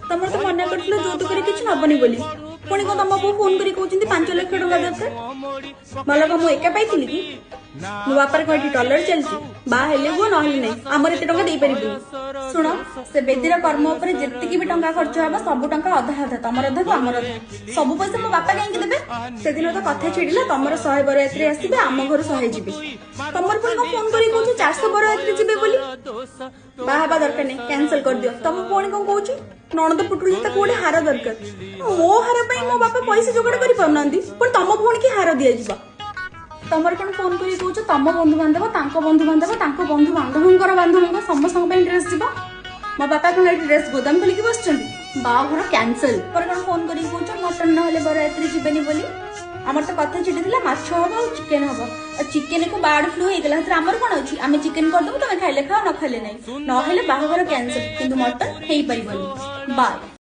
ତମର ତ ମନା କରିଥିଲ ଯୌତୁକରେ କିଛି ନବନି ବୋଲି, ପୁଣି କଣ ତମ ବୋଉ ଫୋନ କରି କହୁଛନ୍ତି 5 ଲକ୍ଷ ଟଙ୍କା ଦରକାର। ଭଲ କଣ ମୁଁ ଏକା ପାଇଥିଲି କି? ମୋ ବାପାର କଣ ଏଠି ଟଲର ଚାଲିଛି, ବାହା ହେଲେ ହୁଅ ନହେଲେ ନାହିଁ, ଆମର ଏତେ ଟଙ୍କା ଦେଇପାରିବୁ। ଶୁଣ, ସେ ବେଦିର କର୍ମ ଉପରେ ଯେତିକି ବି ଟଙ୍କା ଖର୍ଚ୍ଚ ହବ ସବୁ ଟଙ୍କା ଅଧା ଅଧା, ତମର ଅଧାକୁ ଆମର ଅଧା। ସବୁ ପଇସା ମୋ ବାପା କାହିଁକି ଦେବେ? ସେଦିନ ତ କଥା ଛିଡ଼ିଲା ତମର 100 ବରଯାତ୍ରୀ ଆସିବେ, ଆମ ଘରୁ 100 ଯିବେ। ତମର ପୁଣି କଣ ଫୋନ କରି କହୁଛ 400 ବରଯାତ୍ରୀ ଯିବେ ବୋଲି। ବାହା ହେବା ଦରକାର ନାହିଁ, କ୍ୟାନସଲ କରିଦିଅ। ତମ ପୁଣି କଣ କହୁଛି ନଣନ୍ଦ ପୁଟୁଳି ତାକୁ ଗୋଟେ ହାର ଦରକାର। ମୋ ହାର ପାଇଁ ମୋ ବାପା ପଇସା ଯୋଗାଡ଼ କରିପାରୁନାହାନ୍ତି, ପୁଣି ତମ ଭଉଣୀ କି ହାର ଦିଆଯିବ। ତମର କଣ ଫୋନ କରି କହୁଛ ତମ ବନ୍ଧୁବାନ୍ଧବ, ତାଙ୍କ ବନ୍ଧୁବାନ୍ଧବ, ତାଙ୍କ ବନ୍ଧୁବାନ୍ଧବଙ୍କର ବାନ୍ଧବଙ୍କ ସମସ୍ତଙ୍କ ପାଇଁ ଡ୍ରେସ ଯିବ। ମୋ ବାପା କଣ ଏଠି ଡ୍ରେସ ଗୋଦାମ ଖୋଲିକି ବସିଛନ୍ତି? ବାହାଘର କ୍ୟାନସଲ। ପରେ କଣ ଫୋନ କରିକି କହୁଛ ମଟନ ନହେଲେ ବରଯାତ୍ରୀ ଯିବେନି ବୋଲି। ଆମର ତ କଥା ଛିଡ଼ିଥିଲା ମାଛ ହବ ଆଉ ଚିକେନ ହବ, ଆଉ ଚିକେନ କୁ ବାର୍ଡ ଫ୍ଲୁ ହେଇଗଲା, ସେଥିରେ ଆମର କଣ ଅଛି? ଆମେ ଚିକେନ କରିଦବୁ, ତମେ ଖାଇଲେ ଖାଅ ନ ଖାଇଲେ ନାହିଁ, ନହେଲେ ବାହାଘର କ୍ୟାନସଲ, କିନ୍ତୁ ମଟନ ହେଇପାରିବନି। ବାଏ।